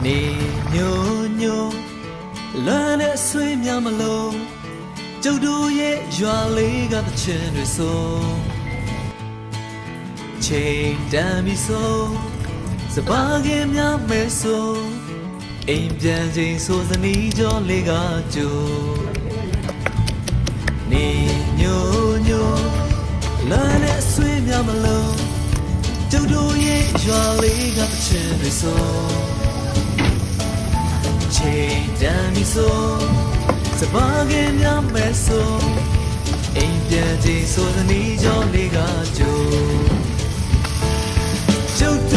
နေညိုညိုလမ်းနဲ့ဆွေးများမလို့ကျုပ်တို့ရဲ့ရွာလေးကတချင်တွေဆိုချိန်တန်ပြီဆိုစပါးကင်များမဲဆိုအိမ်ပြန်ချိန်ဆိုစနီးကြောလေးကကြိုနေညိုညိုလမ်းနဲ့ဆွေးများမလို့ကျုပ်တို့ရဲ့ရွာလေးကတချင်တွေဆိုချိန်တန်ပြီဆိုစပါးကင်များမဲဆိုအိမ်ပြန်ချိန်ဆိုစနီးကြောလေးကကြိုကျုပ်